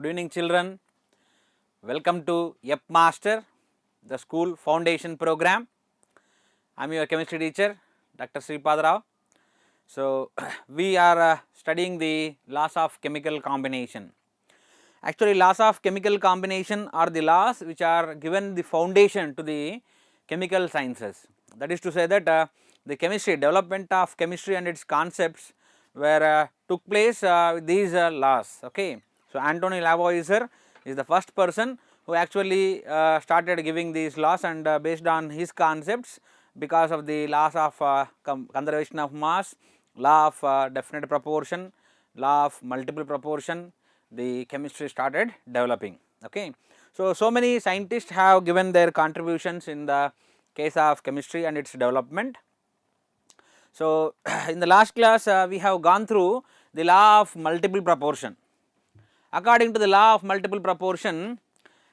Good evening children, welcome to Yupp Master, the school foundation program. I am your chemistry teacher Dr. Sripad Rao. So, we are studying the laws of chemical combination. Actually, laws of chemical combination are the laws which are given the foundation to the chemical sciences. That is to say that the chemistry, development of chemistry and its concepts were took place with these laws. Okay. So, Anthony Lavoisier is the first person who actually started giving these laws, and based on his concepts, because of the laws of conservation of mass, law of definite proportion, law of multiple proportion, the chemistry started developing. Okay. So many scientists have given their contributions in the case of chemistry and its development. So, in the last class we have gone through the law of multiple proportion. According to the law of multiple proportion,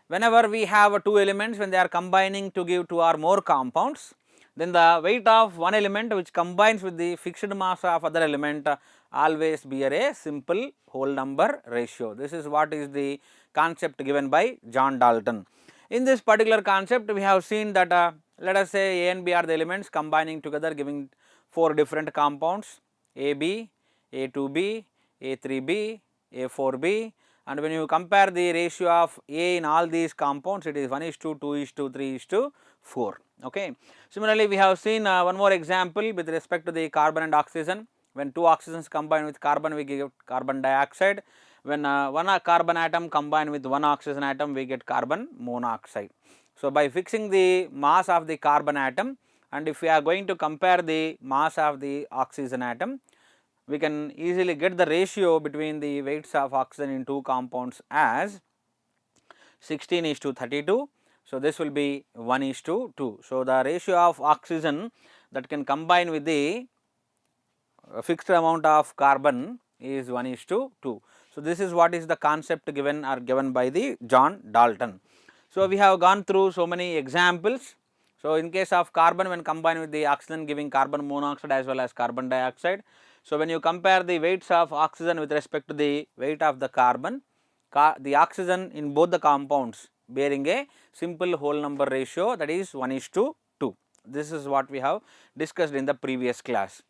whenever we have two elements, when they are combining to give two or more compounds, then the weight of one element which combines with the fixed mass of other element always bear a simple whole number ratio. This is what is the concept given by John Dalton. In this particular concept, we have seen that let us say A and B are the elements combining together, giving four different compounds AB, A2B, A3B, A4B, and when you compare the ratio of A in all these compounds, it is 1:2, 2:3, 3:4. Okay. Similarly, we have seen one more example with respect to the carbon and oxygen. When two oxygens combine with carbon, we get carbon dioxide. When one carbon atom combine with one oxygen atom, we get carbon monoxide. So, by fixing the mass of the carbon atom, and if we are going to compare the mass of the oxygen atom, we can easily get the ratio between the weights of oxygen in two compounds as 16:32. So, this will be 1:2. So, the ratio of oxygen that can combine with the fixed amount of carbon is 1:2. So, this is what is the concept given by the John Dalton. So, we have gone through so many examples. So, in case of carbon, when combined with the oxygen, giving carbon monoxide as well as carbon dioxide. So, when you compare the weights of oxygen with respect to the weight of the carbon, the oxygen in both the compounds bearing a simple whole number ratio, that is 1:2. This is what we have discussed in the previous class.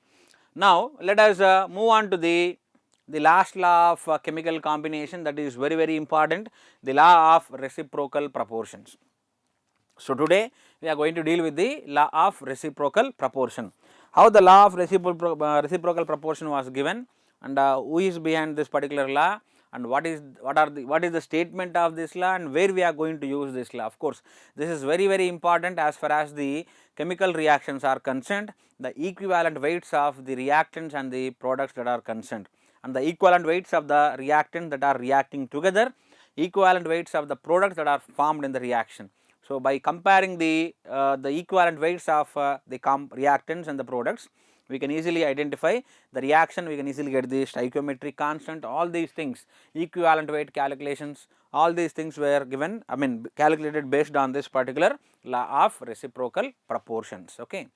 Now, let us move on to the last law of chemical combination, that is very important, the law of reciprocal proportions. So, today we are going to deal with the law of reciprocal proportion. How the law of reciprocal proportion was given, and who is behind this particular law, and what is the statement of this law, and where we are going to use this law. Of course, this is very important as far as the chemical reactions are concerned, the equivalent weights of the reactants and the products that are concerned, and the equivalent weights of the reactants that are reacting together, equivalent weights of the products that are formed in the reaction. So, by comparing the equivalent weights of the reactants and the products, we can easily identify the reaction, we can easily get the stoichiometric constant, all these things, equivalent weight calculations, all these things were given, calculated based on this particular law of reciprocal proportions. Okay.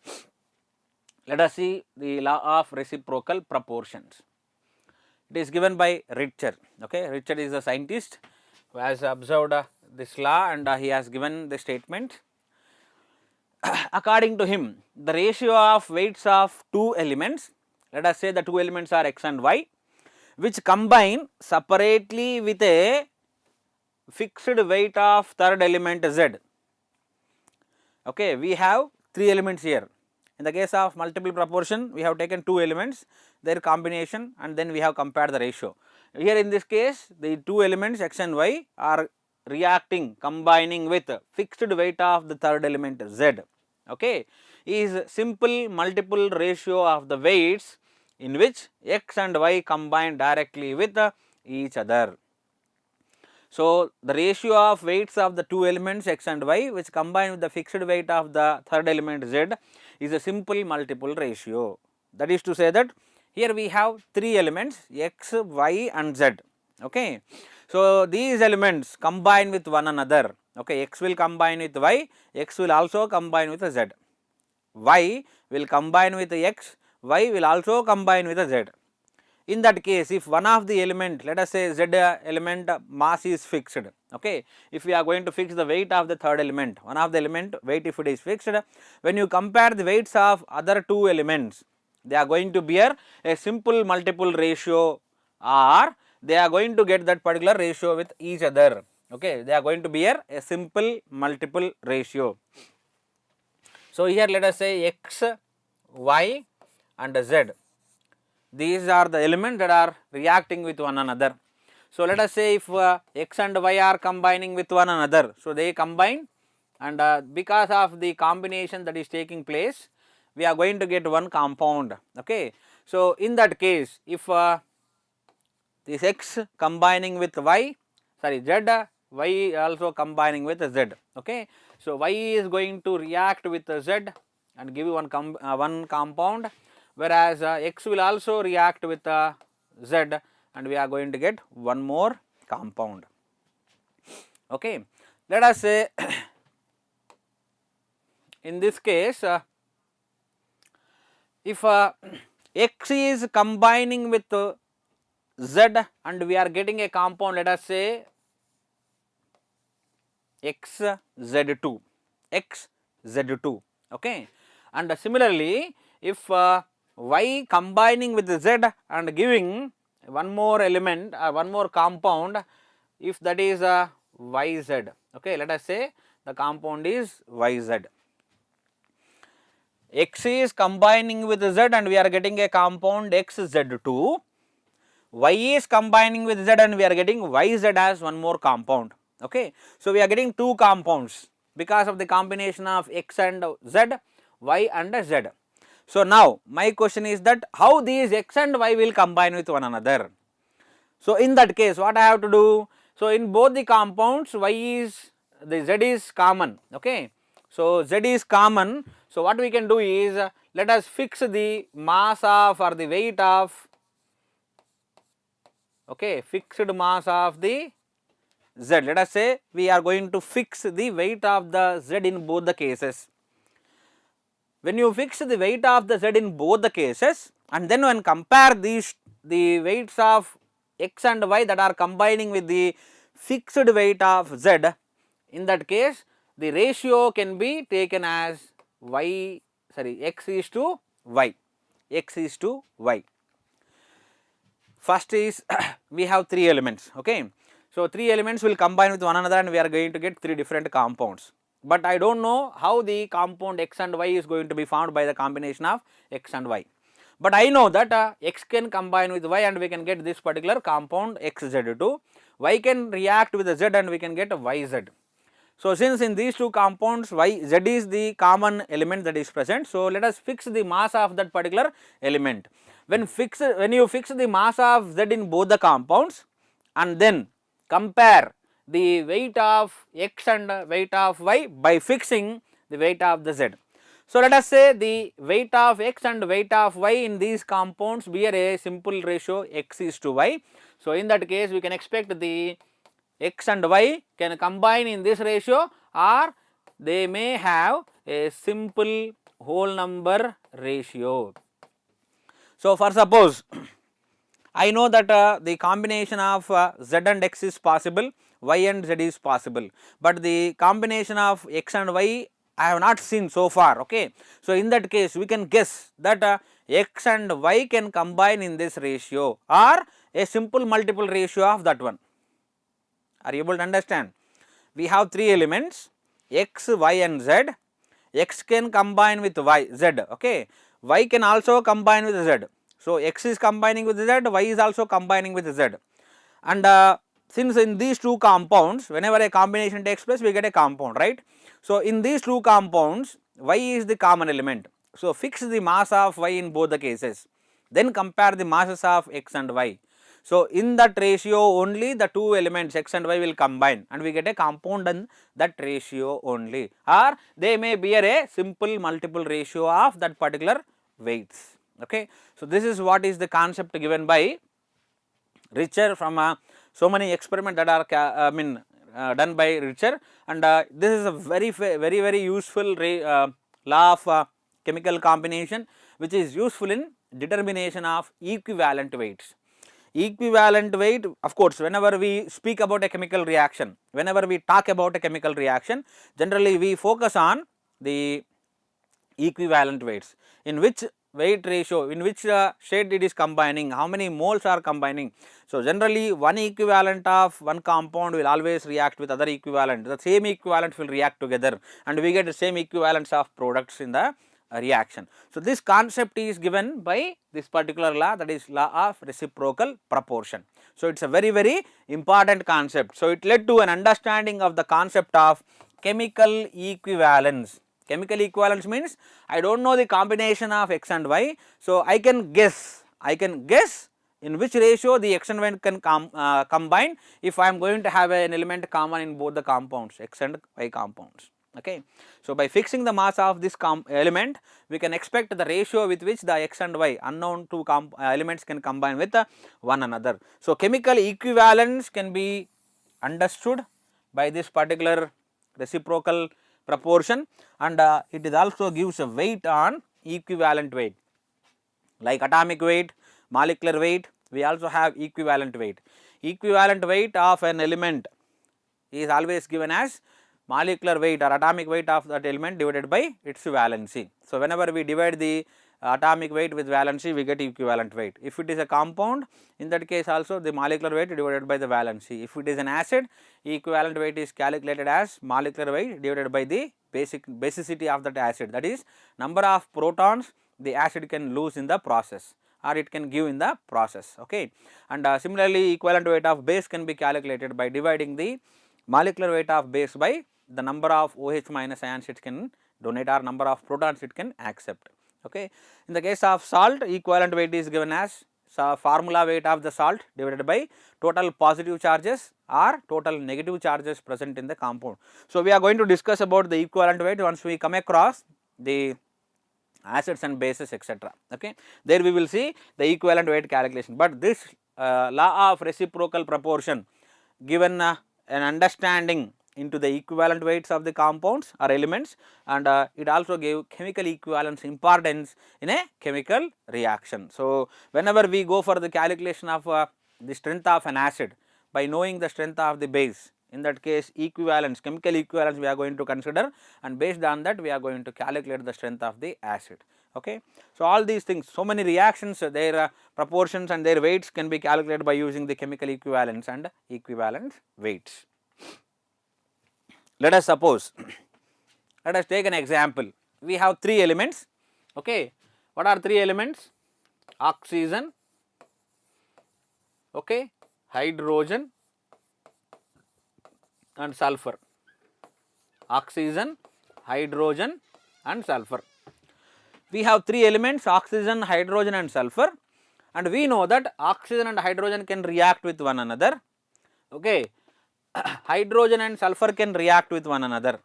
Let us see the law of reciprocal proportions. It is given by Richter. Okay. Richter is a scientist who has observed this law, and he has given the statement. According to him, the ratio of weights of two elements, let us say the two elements are x and y, which combine separately with a fixed weight of third element z. Okay, we have three elements here. In the case of multiple proportion, we have taken two elements, their combination, and then we have compared the ratio. Here in this case, the two elements x and y are reacting, combining with fixed weight of the third element z. Okay, is simple multiple ratio of the weights in which x and y combine directly with each other. So, the ratio of weights of the two elements x and y which combine with the fixed weight of the third element z is a simple multiple ratio. That is to say that here we have three elements x, y and z. Okay. So, these elements combine with one another. Okay, x will combine with y, x will also combine with z, y will combine with x, y will also combine with z. in that case, if one of the element, let us say Z element mass is fixed, okay, if we are going to fix the weight of the third element, one of the element weight if it is fixed, when you compare the weights of other two elements, they are going to bear a simple multiple ratio, or they are going to get that particular ratio with each other, okay, they are going to bear a simple multiple ratio. So, here let us say x, y and z, these are the elements that are reacting with one another. So, let us say if x and y are combining with one another, so they combine, and because of the combination that is taking place, we are going to get one compound, okay. So, in that case, if this x combining with y, sorry z, y also combining with z, okay. So, y is going to react with z and give you one compound, whereas x will also react with z and we are going to get one more compound, okay. Let us say in this case, if x is combining with z and we are getting a compound, let us say xz2, xz2, okay. And similarly, if y combining with z and giving one more element or one more compound, if that is yz, okay, let us say the compound is yz. X is combining with z and we are getting a compound xz2, y is combining with z and we are getting yz as one more compound, okay. So, we are getting two compounds because of the combination of x and z, y and z. So, now my question is that how these x and y will combine with one another. So, in that case what I have to do? So, in both the compounds y is, the z is common, okay. So, z is common. So, what we can do is let us fix the mass of or the weight of, okay, fixed mass of the z. Let us say we are going to fix the weight of the z in both the cases. When you fix the weight of the z in both the cases and then when compare these, the weights of x and y that are combining with the fixed weight of z, in that case the ratio can be taken as x is to y, x is to y. First is we have three elements, okay. So, three elements will combine with one another and we are going to get three different compounds, but I do not know how the compound x and y is going to be found by the combination of x and y. But I know that x can combine with y and we can get this particular compound xz2, y can react with z and we can get yz. So, since in these two compounds z is the common element that is present, so let us fix the mass of that particular element. When you fix the mass of z in both the compounds and then compare the weight of x and weight of y by fixing the weight of the z. So, let us say the weight of x and weight of y in these compounds bear a simple ratio x is to y. So, in that case we can expect the x and y can combine in this ratio or they may have a simple whole number ratio. So, for suppose I know that the combination of z and x is possible, y and z is possible, but the combination of x and y I have not seen so far, okay. So, in that case we can guess that x and y can combine in this ratio or a simple multiple ratio of that one. Are you able to understand? We have three elements x, y and z. X can combine with z, okay. Y can also combine with z. So, x is combining with z, y is also combining with z, and since in these two compounds whenever a combination takes place we get a compound, right. So, in these two compounds y is the common element. So, fix the mass of y in both the cases, then compare the masses of x and y. So, in that ratio only the two elements x and y will combine and we get a compound in that ratio only, or they may bear a simple multiple ratio of that particular weights, okay. So, this is what is the concept given by Richer from so many experiments that are done by Richer, and this is a very useful law of chemical combination which is useful in determination of equivalent weights. Equivalent weight, of course, whenever we speak about a chemical reaction, whenever we talk about a chemical reaction, generally we focus on the equivalent weights, in which weight ratio, in which state it is combining, how many moles are combining. So, generally one equivalent of one compound will always react with other equivalent, the same equivalent will react together and we get the same equivalence of products in the reaction. So, this concept is given by this particular law, that is law of reciprocal proportion. So, it is a very important concept. So, it led to an understanding of the concept of chemical equivalence. Chemical equivalence means I do not know the combination of x and y, so I can guess in which ratio the x and y can combine if I am going to have an element common in both the compounds, x and y compounds. Okay. So, by fixing the mass of this element, we can expect the ratio with which the x and y unknown two elements can combine with one another. So, chemical equivalence can be understood by this particular reciprocal proportion, and it is also gives a weight on equivalent weight, like atomic weight, molecular weight, we also have equivalent weight. Equivalent weight of an element is always given as molecular weight or atomic weight of that element divided by its valency. So, whenever we divide the atomic weight with valency, we get equivalent weight. If it is a compound, in that case also the molecular weight divided by the valency. If it is an acid, equivalent weight is calculated as molecular weight divided by the basicity of that acid, that is number of protons the acid can lose in the process or it can give in the process. Okay. And similarly, equivalent weight of base can be calculated by dividing the molecular weight of base by the number of OH minus ions it can donate or number of protons it can accept. Okay. In the case of salt, equivalent weight is given as formula weight of the salt divided by total positive charges or total negative charges present in the compound. So, we are going to discuss about the equivalent weight once we come across the acids and bases, etc. Okay. There we will see the equivalent weight calculation, but this law of reciprocal proportion given an understanding into the equivalent weights of the compounds or elements, and it also gave chemical equivalence importance in a chemical reaction. So, whenever we go for the calculation of the strength of an acid by knowing the strength of the base, in that case equivalence, chemical equivalence we are going to consider, and based on that we are going to calculate the strength of the acid. Okay. So, all these things, so many reactions, their proportions and their weights can be calculated by using the chemical equivalence and equivalent weights. Let us suppose, let us take an example. We have three elements. Okay. What are three elements? Oxygen, okay, hydrogen and sulfur. Oxygen, hydrogen and sulfur. We have three elements, oxygen, hydrogen and sulfur, and we know that oxygen and hydrogen can react with one another. Okay. Hydrogen and sulfur can react with one another.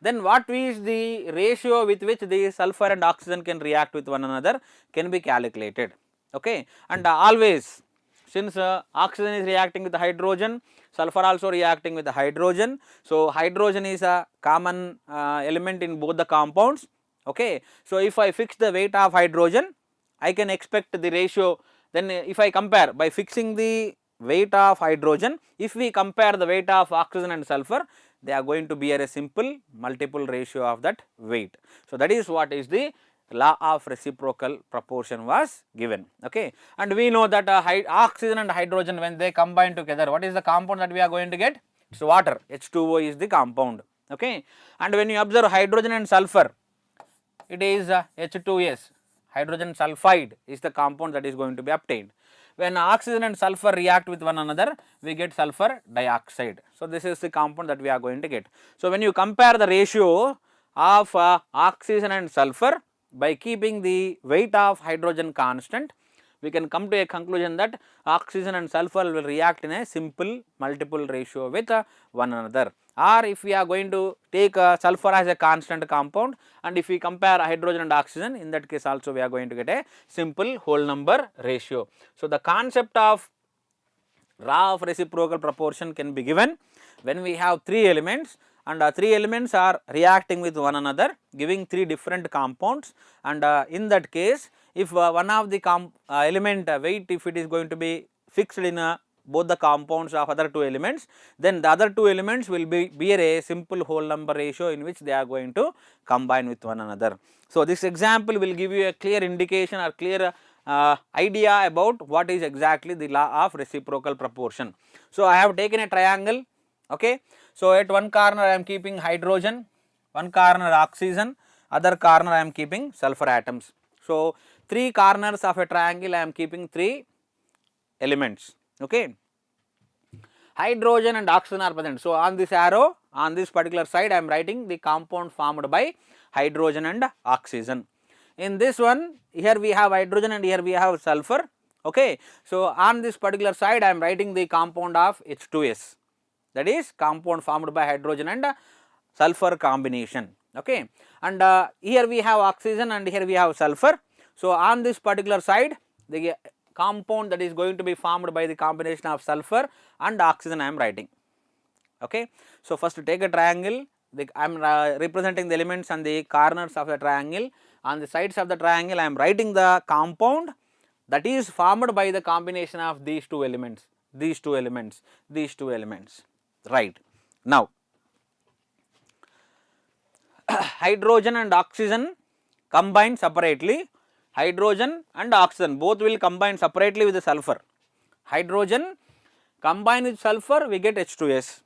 Then what is the ratio with which the sulfur and oxygen can react with one another can be calculated. Okay. And always, since oxygen is reacting with the hydrogen, sulfur also reacting with the hydrogen. So, hydrogen is a common element in both the compounds. Okay. So, if I fix the weight of hydrogen, I can expect the ratio. Then if I compare by fixing the weight of hydrogen, if we compare the weight of oxygen and sulfur, they are going to bear a simple multiple ratio of that weight. So, that is what is the law of reciprocal proportion was given. Okay. And we know that oxygen and hydrogen, when they combine together, what is the compound that we are going to get? It is water, H2O is the compound. Okay. And when you observe hydrogen and sulfur, it is H2S, hydrogen sulfide is the compound that is going to be obtained. When oxygen and sulfur react with one another, we get sulfur dioxide. So, this is the compound that we are going to get. So, when you compare the ratio of oxygen and sulfur by keeping the weight of hydrogen constant, we can come to a conclusion that oxygen and sulfur will react in a simple multiple ratio with one another. Or if we are going to take sulfur as a constant compound, and if we compare hydrogen and oxygen, in that case also we are going to get a simple whole number ratio. So, the concept of law of reciprocal proportion can be given when we have three elements, and three elements are reacting with one another, giving three different compounds, and in that case if one of the element weight, if it is going to be fixed in both the compounds of other two elements, then the other two elements will bear a simple whole number ratio in which they are going to combine with one another. So, this example will give you a clear indication or clear idea about what is exactly the law of reciprocal proportion. So, I have taken a triangle, okay. So, at one corner I am keeping hydrogen, one corner oxygen, other corner I am keeping sulfur atoms. So, three corners of a triangle I am keeping three elements, okay. Hydrogen and oxygen are present. So, on this arrow, on this particular side I am writing the compound formed by hydrogen and oxygen. In this one, here we have hydrogen and here we have sulfur, okay. So, on this particular side I am writing the compound of H2S, that is compound formed by hydrogen and sulfur combination, okay. And here we have oxygen and here we have sulfur. So, on this particular side the compound that is going to be formed by the combination of sulfur and oxygen I am writing, okay. So, first take a triangle, I am representing the elements on the corners of the triangle. On the sides of the triangle I am writing the compound that is formed by the combination of these two elements, right. Now, hydrogen and oxygen combine separately, hydrogen and oxygen both will combine separately with the sulfur. Hydrogen combine with sulfur, we get H2S,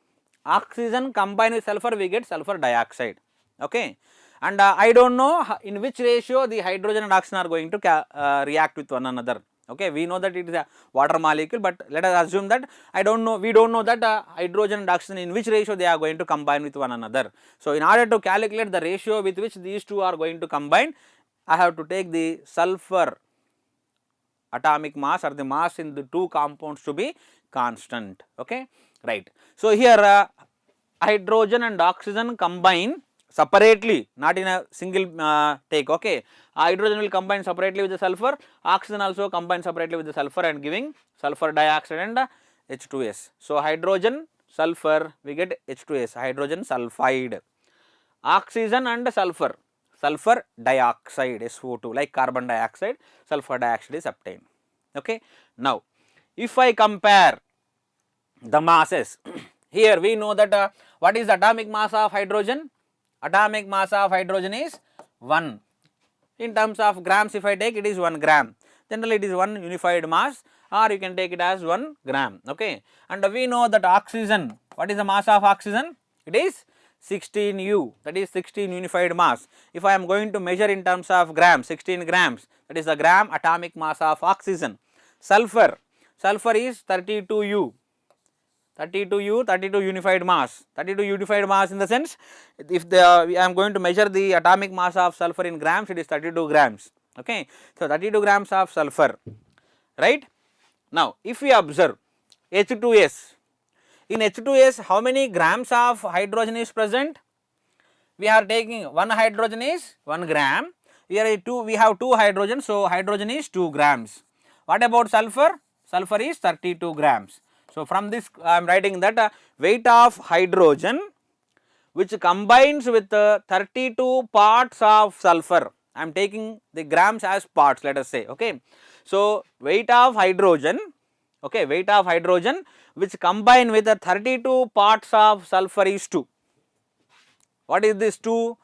oxygen combine with sulfur, we get sulfur dioxide, okay. And I do not know in which ratio the hydrogen and oxygen are going to react with one another, okay. We know that it is a water molecule, but let us assume that we do not know that hydrogen and oxygen in which ratio they are going to combine with one another. So, in order to calculate the ratio with which these two are going to combine, I have to take the sulfur atomic mass or the mass in the two compounds to be constant, okay, right. So, here hydrogen and oxygen combine separately, not in a single take, okay. Hydrogen will combine separately with the sulfur, oxygen also combine separately with the sulfur and giving sulfur dioxide and H2S. So, hydrogen, sulfur, we get H2S, hydrogen sulfide, oxygen and sulfur, sulfur dioxide, SO2, like carbon dioxide, sulfur dioxide is obtained, okay. Now, if I compare the masses, here we know that what is the atomic mass of hydrogen? Atomic mass of hydrogen is 1. In terms of grams, if I take, it is 1 gram. Generally, it is 1 unified mass, or you can take it as 1 gram, okay. And we know that oxygen, what is the mass of oxygen? It is 16 U, that is 16 unified mass. If I am going to measure in terms of grams, 16 grams, that is the gram atomic mass of oxygen. Sulfur, sulfur is 32 U. 32 unified mass, 32 unified mass in the sense, if I am going to measure the atomic mass of sulfur in grams, it is 32 grams, okay. So, 32 grams of sulfur, right. Now, if we observe H2S, in H2S how many grams of hydrogen is present? We are taking one hydrogen is 1 gram, we have two hydrogen, so hydrogen is 2 grams. What about sulfur? Sulfur is 32 grams. So, from this I am writing that weight of hydrogen which combines with 32 parts of sulfur, I am taking the grams as parts, let us say, okay. So, weight of hydrogen, okay, weight of hydrogen which combine with 32 parts of sulfur is 2. What is this 2?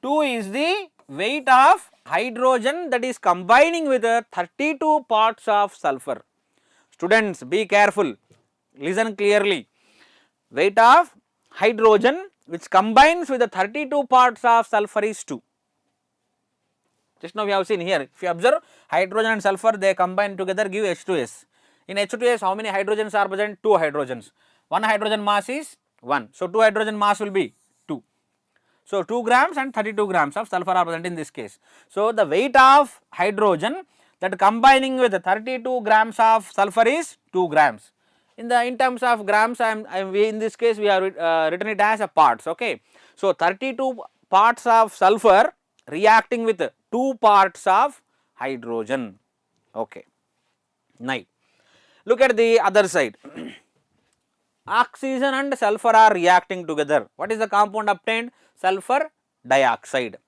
2 is the weight of hydrogen that is combining with 32 parts of sulfur. Students, be careful. Listen clearly, weight of hydrogen which combines with the 32 parts of sulfur is 2. Just now we have seen here, if you observe hydrogen and sulfur, they combine together give H2S. In H2S how many hydrogens are present? 2 hydrogens. One hydrogen mass is 1. So, 2 hydrogen mass will be 2. So, 2 grams and 32 grams of sulfur are present in this case. So, the weight of hydrogen that combining with 32 grams of sulfur is 2 grams. In terms of grams, in this case we have written it as a parts, okay. So, 32 parts of sulfur reacting with 2 parts of hydrogen, okay. Now, look at the other side. Oxygen and sulfur are reacting together. What is the compound obtained? Sulfur dioxide.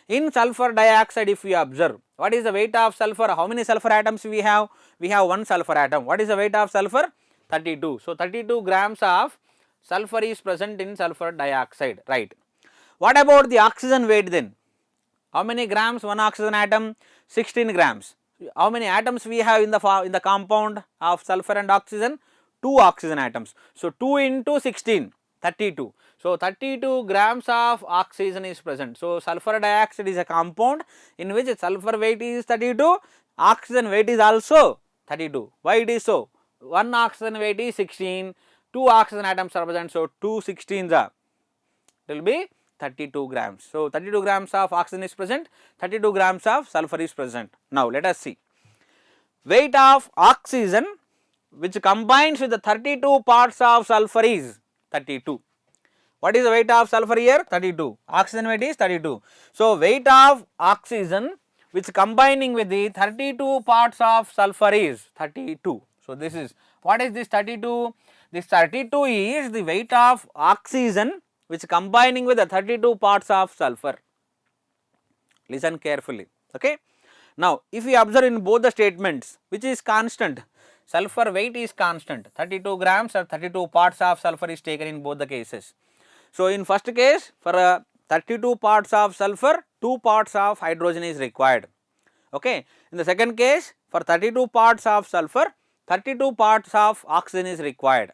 In sulfur dioxide, if we observe, what is the weight of sulfur? How many sulfur atoms we have? We have one sulfur atom. What is the weight of sulfur? 32. So 32 grams of sulfur is present in sulfur dioxide, right? What about the oxygen weight then? How many grams one oxygen atom? 16 grams. How many atoms we have in the compound of sulfur and oxygen? 2 oxygen atoms. So 2 into 16, 32. So 32 grams of oxygen is present. So sulfur dioxide is a compound in which sulfur weight is 32, oxygen weight is also 32. Why it is so? One oxygen weight is 16, 2 oxygen atoms are present. So 2 16s are, it will be 32 grams. So 32 grams of oxygen is present, 32 grams of sulfur is present. Now let us see. Weight of oxygen which combines with the 32 parts of sulfur is 32. What is the weight of sulfur here? 32. Oxygen weight is 32. So weight of oxygen which combining with the 32 parts of sulfur is 32. So this is, what is this 32? This 32 is the weight of oxygen which combining with the 32 parts of sulfur. Listen carefully, okay. Now if we observe in both the statements, which is constant? Sulfur weight is constant, 32 grams or 32 parts of sulfur is taken in both the cases. So in first case, for 32 parts of sulfur, 2 parts of hydrogen is required, okay. In the second case, for 32 parts of sulfur, 32 parts of oxygen is required,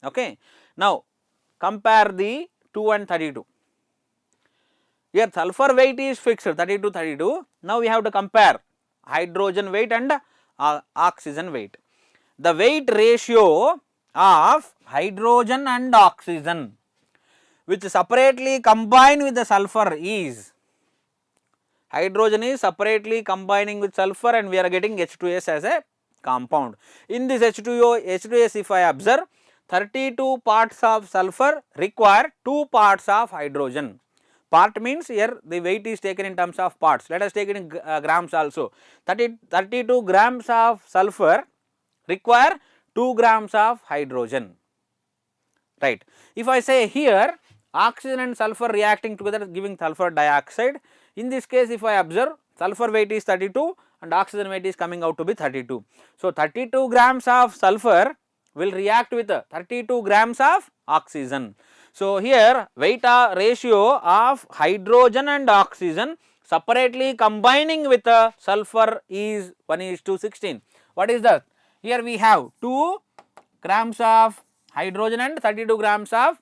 okay. Now compare the 2 and 32. Here sulfur weight is fixed 32, 32. Now we have to compare hydrogen weight and oxygen weight. The weight ratio of hydrogen and oxygen which separately combine with the sulfur is, hydrogen is separately combining with sulfur and we are getting H2S as a compound. In this H2S if I observe, 32 parts of sulfur require 2 parts of hydrogen. Part means here the weight is taken in terms of parts. Let us take it in grams also. 32 grams of sulfur require 2 grams of hydrogen, right. If I say here oxygen and sulfur reacting together giving sulfur dioxide, in this case if I observe, sulfur weight is 32 and oxygen weight is coming out to be 32. So 32 grams of sulfur will react with 32 grams of oxygen. So here weight ratio of hydrogen and oxygen separately combining with sulfur is 1:16. What is that? Here we have 2 grams of hydrogen and 32 grams of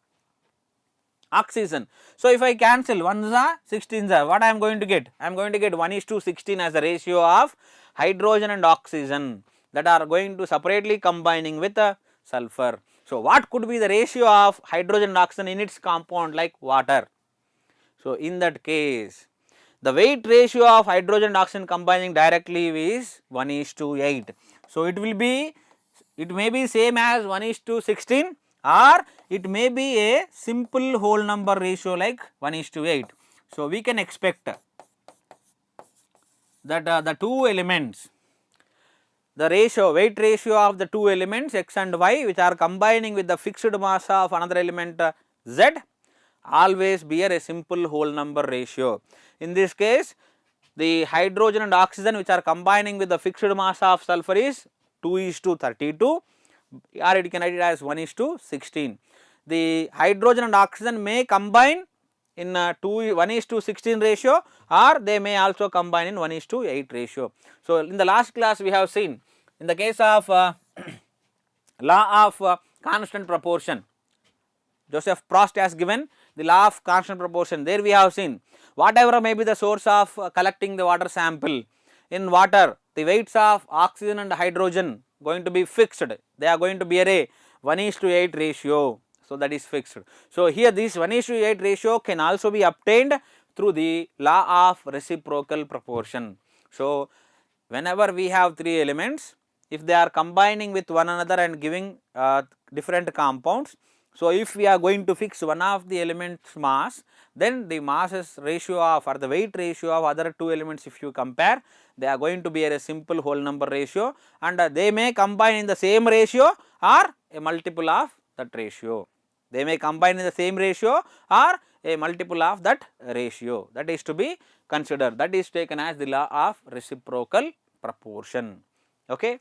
oxygen. So if I cancel 1s are 16s are, what I am going to get? I am going to get 1:16 as the ratio of hydrogen and oxygen that are going to separately combining with sulfur. So what could be the ratio of hydrogen and oxygen in its compound like water? So in that case, the weight ratio of hydrogen and oxygen combining directly is 1:8. So it will be, it may be same as 1:16 or it may be a simple whole number ratio like 1:8. So we can expect that the two elements, the ratio, weight ratio of the two elements x and y which are combining with the fixed mass of another element z always bear a simple whole number ratio. In this case, the hydrogen and oxygen which are combining with the fixed mass of sulfur is 2:32 or it can write it as 1:16. The hydrogen and oxygen may combine in 1:16 ratio or they may also combine in 1:8 ratio. So in the last class we have seen in the case of law of constant proportion, Joseph Prost has given the law of constant proportion. There we have seen whatever may be the source of collecting the water sample, in water the weights of oxygen and hydrogen going to be fixed, they are going to be a 1:8 ratio. So that is fixed. So here this 1:8 ratio can also be obtained through the law of reciprocal proportion. So whenever we have 3 elements, if they are combining with one another and giving different compounds, so if we are going to fix one of the elements mass, then the masses ratio of or the weight ratio of other 2 elements if you compare, they are going to be a simple whole number ratio and they may combine in the same ratio or a multiple of that ratio. They may combine in the same ratio or a multiple of that ratio, that is to be considered, that is taken as the law of reciprocal proportion. Okay.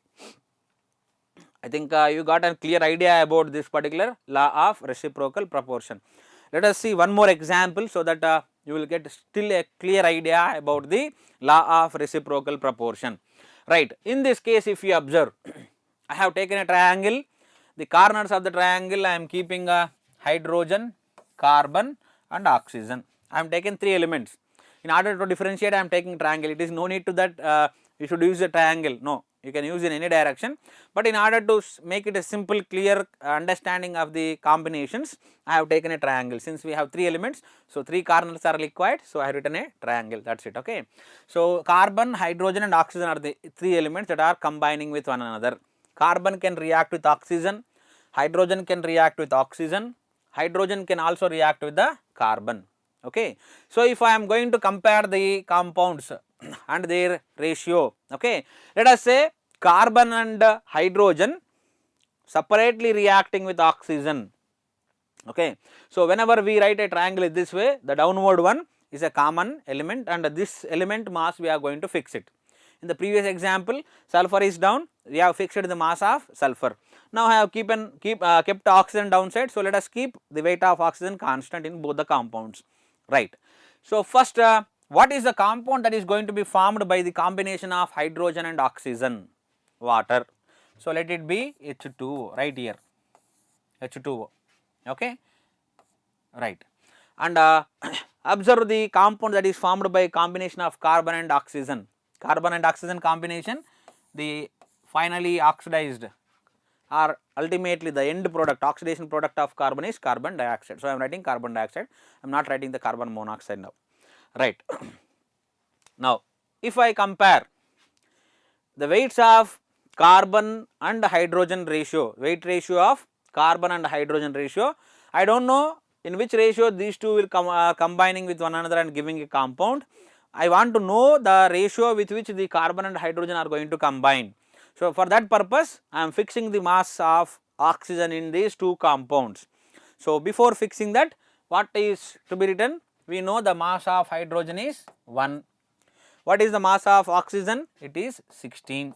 I think you got a clear idea about this particular law of reciprocal proportion. Let us see one more example so that you will get still a clear idea about the law of reciprocal proportion. Right. In this case, if you observe, I have taken a triangle, the corners of the triangle I am keeping a hydrogen, carbon and oxygen. I am taken 3 elements. In order to differentiate, I am taking triangle. It is no need to that you should use a triangle. No, you can use in any direction. But in order to make it a simple, clear understanding of the combinations, I have taken a triangle. Since we have 3 elements, so 3 corners are required. So I have written a triangle. That's it. Okay. So carbon, hydrogen, and oxygen are the 3 elements that are combining with one another. Carbon can react with oxygen, hydrogen can react with oxygen, hydrogen can also react with the carbon. Okay. So if I am going to compare the compounds and their ratio, okay, let us say carbon and hydrogen separately reacting with oxygen. Okay. So whenever we write a triangle in this way, the downward one is a common element and this element mass we are going to fix it. In the previous example, sulfur is down, we have fixed the mass of sulfur. Now I have kept oxygen downside, so let us keep the weight of oxygen constant in both the compounds. Right. So first, what is the compound that is going to be formed by the combination of hydrogen and oxygen? Water. So let it be H2O right here, H2O. Okay. Right. And observe the compound that is formed by combination of carbon and oxygen. Carbon and oxygen combination, the finally oxidized or ultimately the end product, oxidation product of carbon is carbon dioxide. So I am writing carbon dioxide, I am not writing the carbon monoxide now. Right. Now if I compare the weights of carbon and hydrogen ratio, weight ratio of carbon and hydrogen ratio, I do not know in which ratio these two will combining with one another and giving a compound. I want to know the ratio with which the carbon and hydrogen are going to combine. So for that purpose, I am fixing the mass of oxygen in these two compounds. So before fixing that, what is to be written? We know the mass of hydrogen is 1. What is the mass of oxygen? It is 16.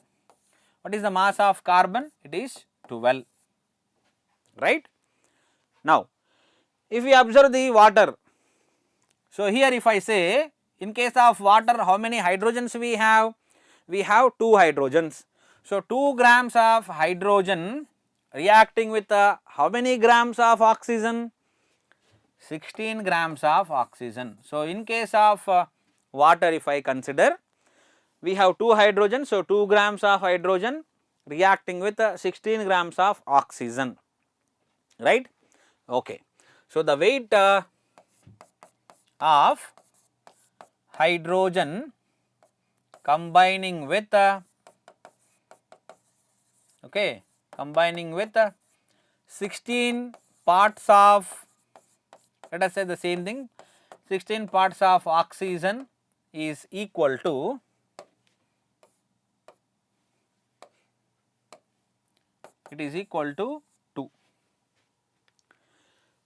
What is the mass of carbon? It is 12. Right. Now if we observe the water, so here if I say in case of water how many hydrogens we have? We have 2 hydrogens. So 2 grams of hydrogen reacting with how many grams of oxygen? 16 grams of oxygen. So in case of water if I consider, we have 2 hydrogen, so 2 grams of hydrogen reacting with 16 grams of oxygen, right. Okay. So the weight of hydrogen combining with combining with 16 parts of, let us say the same thing, 16 parts of oxygen is equal to it is equal to 2.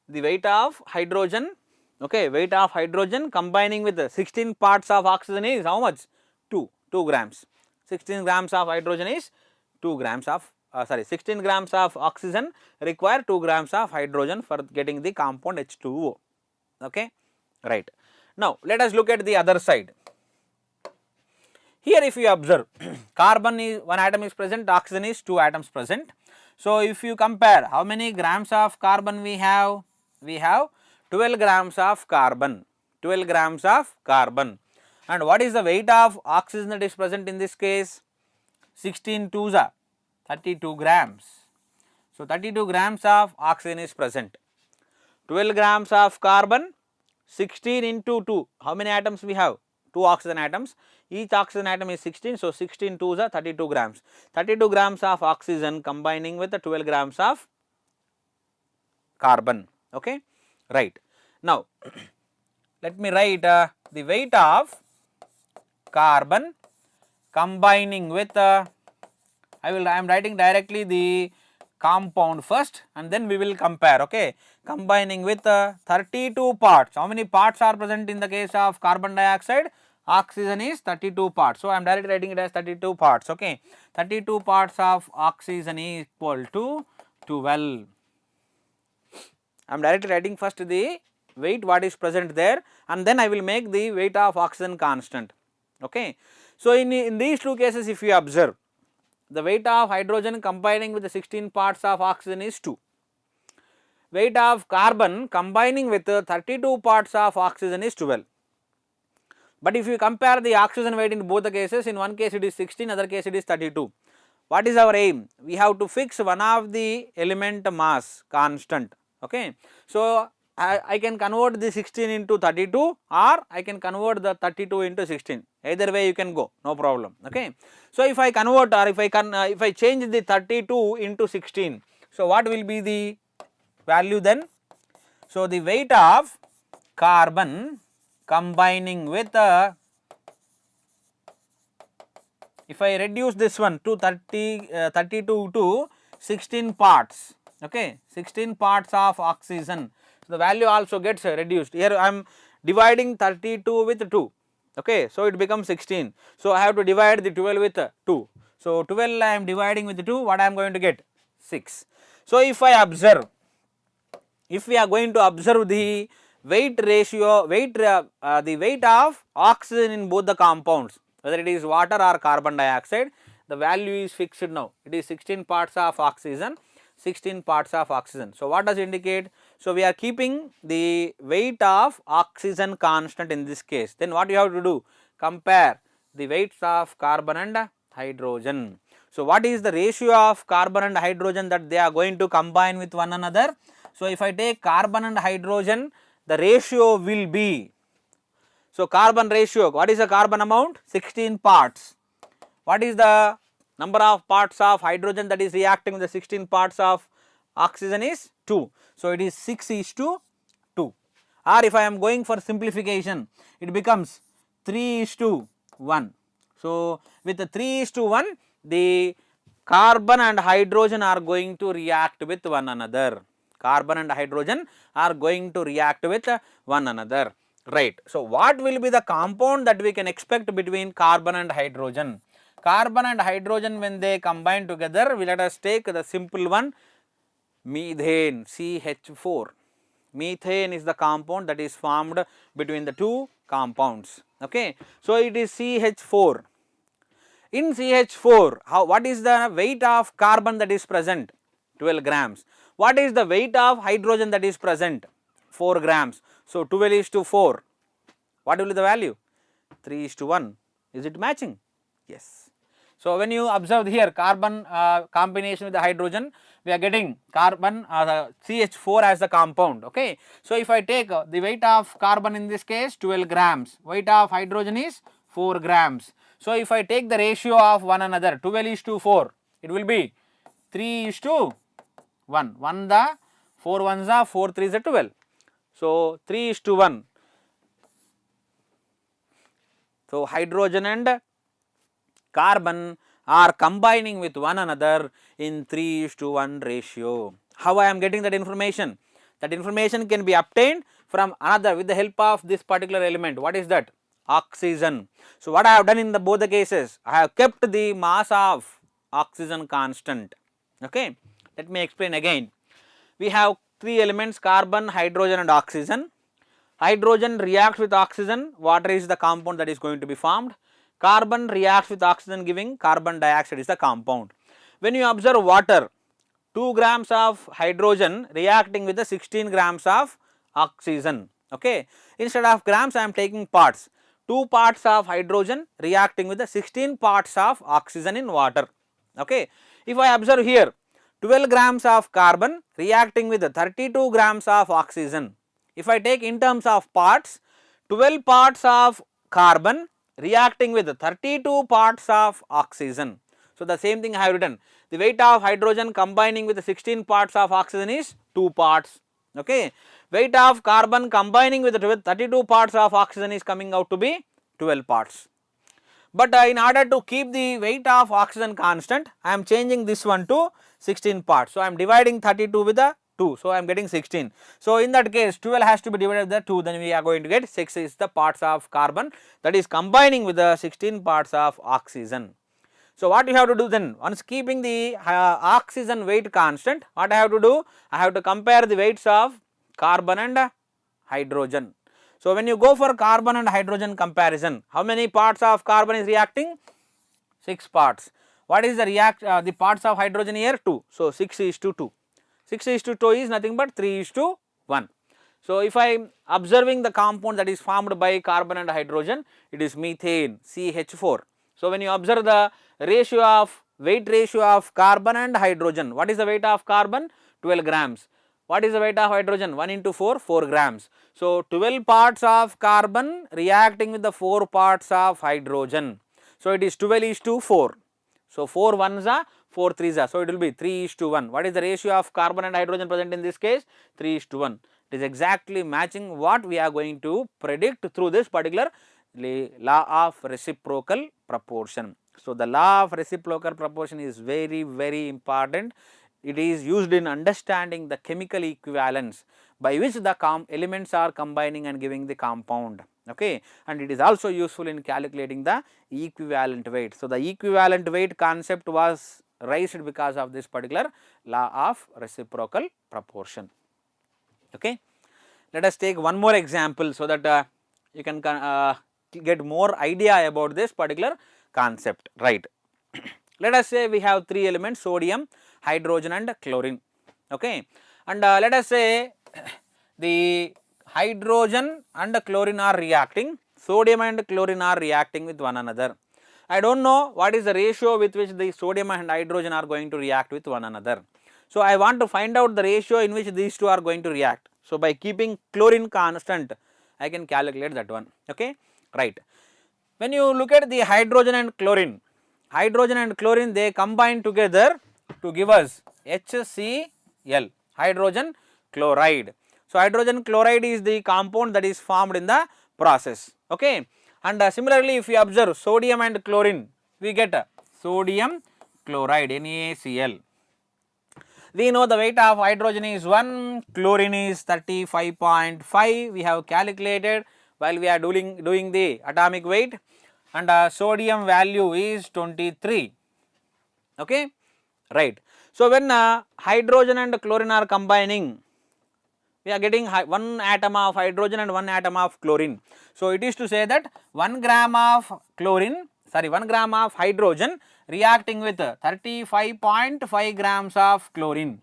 The weight of hydrogen, okay, weight of hydrogen combining with the 16 parts of oxygen is how much? 2 grams. 16 grams of hydrogen is 2 grams of 16 grams of oxygen require 2 grams of hydrogen for getting the compound H2O. Okay, right. Now let us look at the other side. Here if you observe, carbon is 1 atom is present, oxygen is 2 atoms present. So if you compare how many grams of carbon we have? We have 12 grams of carbon, 12 grams of carbon. And what is the weight of oxygen that is present in this case? 16 twos are 32 grams. So 32 grams of oxygen is present. 12 grams of carbon, 16 into 2, how many atoms we have? 2 oxygen atoms, each oxygen atom is 16, so 16 twos are 32 grams. 32 grams of oxygen combining with the 12 grams of carbon, okay, right. Now let me write the weight of carbon combining with I am writing directly the compound first and then we will compare, okay, combining with 32 parts. How many parts are present in the case of carbon dioxide? Oxygen is 32 parts. So, I am directly writing it as 32 parts, okay. 32 parts of oxygen is equal to 12. I am directly writing first the weight what is present there and then I will make the weight of oxygen constant, okay. So, in these two cases if you observe, the weight of hydrogen combining with the 16 parts of oxygen is 2. Weight of carbon combining with 32 parts of oxygen is 12. But if you compare the oxygen weight in both the cases, in one case it is 16, other case it is 32. What is our aim? We have to fix one of the element mass constant, okay. So, I can convert the 16 into 32 or I can convert the 32 into 16, either way you can go, no problem, okay. So, if I convert or if I change the 32 into 16, so what will be the value then? So, the weight of carbon combining with if I reduce this one to 32 to 16 parts, okay, 16 parts of oxygen. So, the value also gets reduced. Here I am dividing 32 with 2, okay. So, it becomes 16. So, I have to divide the 12 with 2. So, 12 I am dividing with 2, what I am going to get? 6. So, if I observe, if we are going to observe the weight ratio, the weight of oxygen in both the compounds, whether it is water or carbon dioxide, the value is fixed now. It is 16 parts of oxygen, 16 parts of oxygen. So, what does it indicate? So, we are keeping the weight of oxygen constant in this case. Then what you have to do? Compare the weights of carbon and hydrogen. So, what is the ratio of carbon and hydrogen that they are going to combine with one another? So, if I take carbon and hydrogen, the ratio will be, so carbon ratio, what is the carbon amount? 16 parts. What is the number of parts of hydrogen that is reacting with the 16 parts of oxygen is 2. So, it is 6:2. Or if I am going for simplification, it becomes 3:1. So, with the 3:1, the carbon and hydrogen are going to react with one another. Carbon and hydrogen are going to react with one another, right. So, what will be the compound that we can expect between carbon and hydrogen? Carbon and hydrogen when they combine together, let us take the simple one, methane, CH4. Methane is the compound that is formed between the two compounds, okay. So, it is CH4. In CH4, what is the weight of carbon that is present? 12 grams. What is the weight of hydrogen that is present? 4 grams. So, 12:4. What will be the value? 3:1. Is it matching? Yes. So, when you observe here carbon combination with the hydrogen, we are getting carbon CH4 as the compound, okay. So, if I take the weight of carbon in this case 12 grams, weight of hydrogen is 4 grams. So, if I take the ratio of one another 12:4, it will be 3:1. 1 the 4 ones are 4 3s are 12. So, 3:1. So, hydrogen and carbon are combining with one another in 3:1 ratio. How I am getting that information? That information can be obtained from another with the help of this particular element. What is that? Oxygen. So, what I have done in both the cases, I have kept the mass of oxygen constant, okay. Let me explain again. We have three elements, carbon, hydrogen and oxygen. Hydrogen reacts with oxygen, water is the compound that is going to be formed. Carbon reacts with oxygen giving carbon dioxide is the compound. When you observe water, 2 grams of hydrogen reacting with the 16 grams of oxygen, okay. Instead of grams I am taking parts, 2 parts of hydrogen reacting with the 16 parts of oxygen in water, okay. If I observe here 12 grams of carbon reacting with 32 grams of oxygen. If I take in terms of parts, 12 parts of carbon reacting with 32 parts of oxygen. So, the same thing I have written, the weight of hydrogen combining with 16 parts of oxygen is 2 parts, okay. Weight of carbon combining with 32 parts of oxygen is coming out to be 12 parts. But in order to keep the weight of oxygen constant, I am changing this one to 16 parts. So I am dividing 32 with the 2. So I am getting 16. So in that case 12 has to be divided by the 2, then we are going to get 6 is the parts of carbon that is combining with the 16 parts of oxygen. So what you have to do then, once keeping the oxygen weight constant, what I have to do? I have to compare the weights of carbon and hydrogen. So when you go for carbon and hydrogen comparison, how many parts of carbon is reacting? 6 parts. What is the parts of hydrogen here? 2. So 6 is to 2. 6 is to 2 is nothing but 3 is to 1. So if I am observing the compound that is formed by carbon and hydrogen, it is methane, CH4. So when you observe the weight ratio of carbon and hydrogen, what is the weight of carbon? 12 grams. What is the weight of hydrogen? 1 into 4, 4 grams. So 12 parts of carbon reacting with the 4 parts of hydrogen. So it is 12 is to 4. So 4 ones are 4 threes are. So it will be 3 is to 1. What is the ratio of carbon and hydrogen present in this case? 3 is to 1. It is exactly matching what we are going to predict through this particular law of reciprocal proportion. So the law of reciprocal proportion is very, very important. It is used in understanding the chemical equivalence by which the elements are combining and giving the compound. Okay, and it is also useful in calculating the equivalent weight. So the equivalent weight concept was raised because of this particular law of reciprocal proportion. Okay, let us take one more example so that you can get more idea about this particular concept, right. Let us say we have 3 elements, sodium, hydrogen and chlorine. Okay, and let us say the hydrogen and chlorine are reacting, sodium and chlorine are reacting with one another. I do not know what is the ratio with which the sodium and hydrogen are going to react with one another. So I want to find out the ratio in which these two are going to react. So by keeping chlorine constant, I can calculate that one. Okay, right. When you look at the hydrogen and chlorine they combine together to give us HCl, hydrogen chloride. So hydrogen chloride is the compound that is formed in the process. Okay, and similarly if we observe sodium and chlorine, we get sodium chloride, NaCl. We know the weight of hydrogen is 1, chlorine is 35.5. We have calculated while we are doing the atomic weight, and sodium value is 23. Okay, right. So when hydrogen and chlorine are combining, we are getting 1 atom of hydrogen and 1 atom of chlorine. So it is to say that 1 gram of hydrogen reacting with 35.5 grams of chlorine.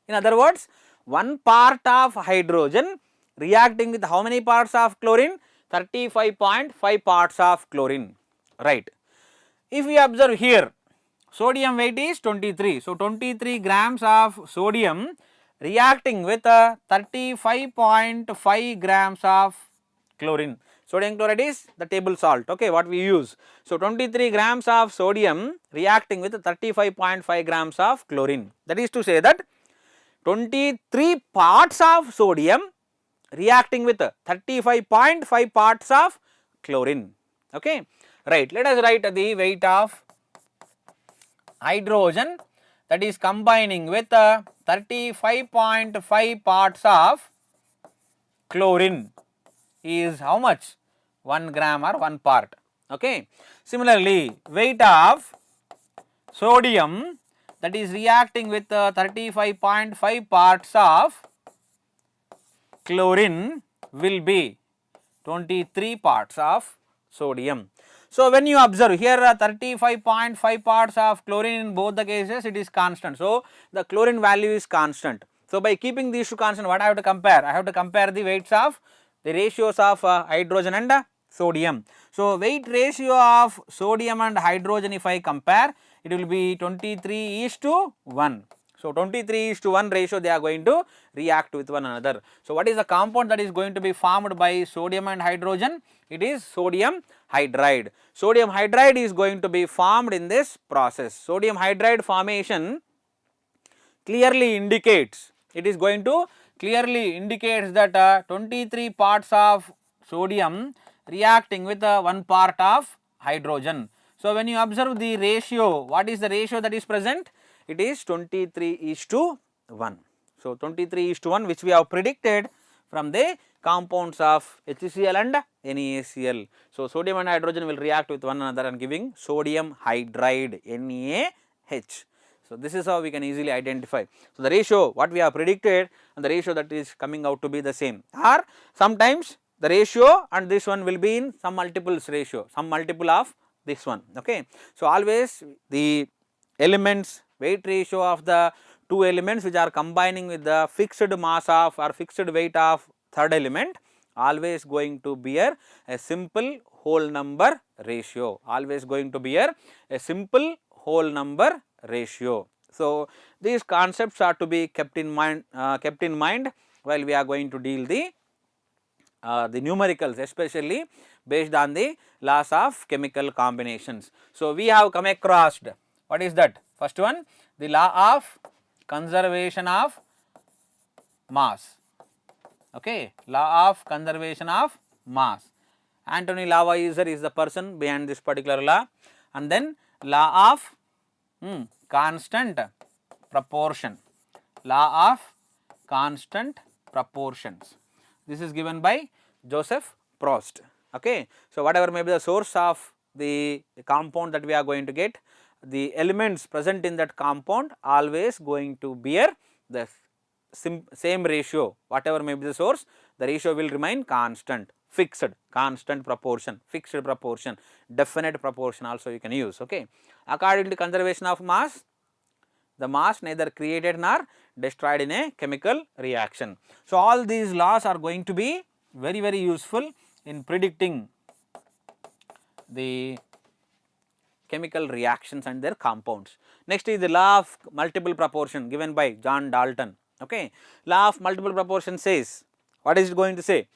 In other words, 1 part of hydrogen reacting with how many parts of chlorine? 35.5 parts of chlorine, right. If we observe here, sodium weight is 23. So 23 grams of sodium reacting with 35.5 grams of chlorine. Sodium chloride is the table salt, okay, what we use. So 23 grams of sodium reacting with 35.5 grams of chlorine. That is to say that 23 parts of sodium reacting with 35.5 parts of chlorine. Okay, right. Let us write the weight of hydrogen that is combining with 35.5 parts of chlorine is how much? 1 gram or 1 part. Okay. Similarly, weight of sodium that is reacting with 35.5 parts of chlorine will be 23 parts of sodium. So when you observe here 35.5 parts of chlorine in both the cases, it is constant. So the chlorine value is constant. So by keeping these two constant, what I have to compare? I have to compare the weights of the ratios of hydrogen and sodium. So weight ratio of sodium and hydrogen, if I compare, it will be 23:1. So 23:1 ratio they are going to react with one another. So what is the compound that is going to be formed by sodium and hydrogen? It is sodium hydride. Sodium hydride is going to be formed in this process. Sodium hydride formation clearly indicates, it is going to clearly indicates that 23 parts of sodium reacting with 1 part of hydrogen. So when you observe the ratio, what is the ratio that is present? it is 23:1. So 23:1, which we have predicted from the compounds of HCl and NaCl. So sodium and hydrogen will react with one another and giving sodium hydride NaH. So this is how we can easily identify. So the ratio what we have predicted and the ratio that is coming out to be the same, or sometimes the ratio and this one will be in some multiples ratio, some multiple of this one. Okay. So always the elements weight ratio of the two elements which are combining with the fixed mass of or fixed weight of third element always going to bear a simple whole number ratio, always going to bear a simple whole number ratio. So these concepts are to be kept in mind while we are going to deal the numericals, especially based on the laws of chemical combinations. So we have come across, what is that? First one, the law of conservation of mass. Okay, law of conservation of mass. Anthony Lavoisier is the person behind this particular law, and then law of constant proportion, law of constant proportions. This is given by Joseph Proust. Okay. So whatever may be the source of the compound that we are going to get, the elements present in that compound always going to bear the same ratio, whatever may be the source, the ratio will remain constant, fixed, constant proportion, fixed proportion, definite proportion also you can use. Okay. According to conservation of mass, the mass neither created nor destroyed in a chemical reaction. So all these laws are going to be very useful in predicting the chemical reactions and their compounds. Next is the law of multiple proportion given by John Dalton. Okay. Law of multiple proportion says, what is it going to say?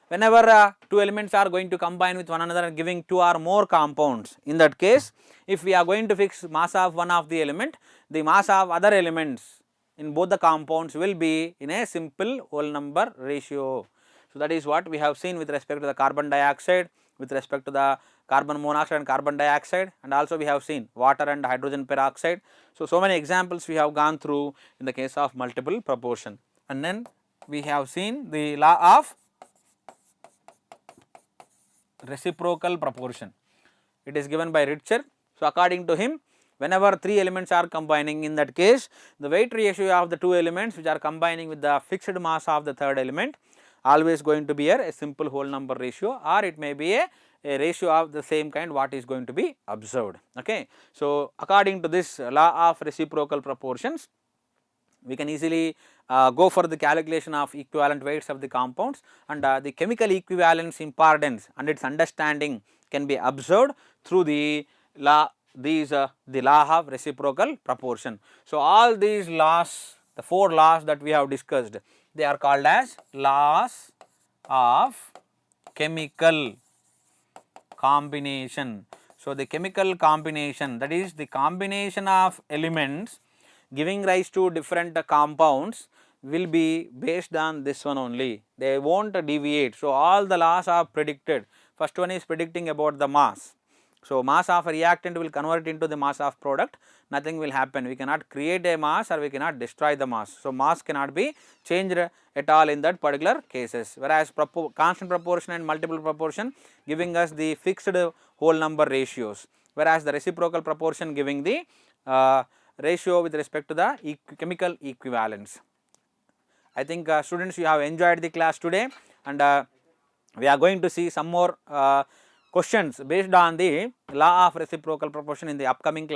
Whenever two elements are going to combine with one another and giving two or more compounds, in that case, if we are going to fix mass of one of the element, the mass of other elements in both the compounds will be in a simple whole number ratio. So that is what we have seen with respect to the carbon dioxide, with respect to the carbon monoxide and carbon dioxide, and also we have seen water and hydrogen peroxide. So many examples we have gone through in the case of multiple proportion, and then we have seen the law of reciprocal proportion. It is given by Richter. So according to him, whenever three elements are combining, in that case the weight ratio of the two elements which are combining with the fixed mass of the third element always going to be a simple whole number ratio, or it may be a ratio of the same kind what is going to be observed. Okay. So according to this law of reciprocal proportions, we can easily go for the calculation of equivalent weights of the compounds, and the chemical equivalence importance and its understanding can be observed through the law, the law of reciprocal proportion. So all these laws, the four laws that we have discussed, they are called as laws of chemical combination. So the chemical combination, that is the combination of elements giving rise to different compounds, will be based on this one only, they won't deviate. So all the laws are predicted. First one is predicting about the mass. So mass of a reactant will convert into the mass of product, nothing will happen, we cannot create a mass or we cannot destroy the mass. So mass cannot be changed at all in that particular cases, whereas constant proportion and multiple proportion giving us the fixed whole number ratios, whereas the reciprocal proportion giving the ratio with respect to the chemical equivalence. I think students, you have enjoyed the class today, and we are going to see some more questions based on the law of reciprocal proportion in the upcoming class.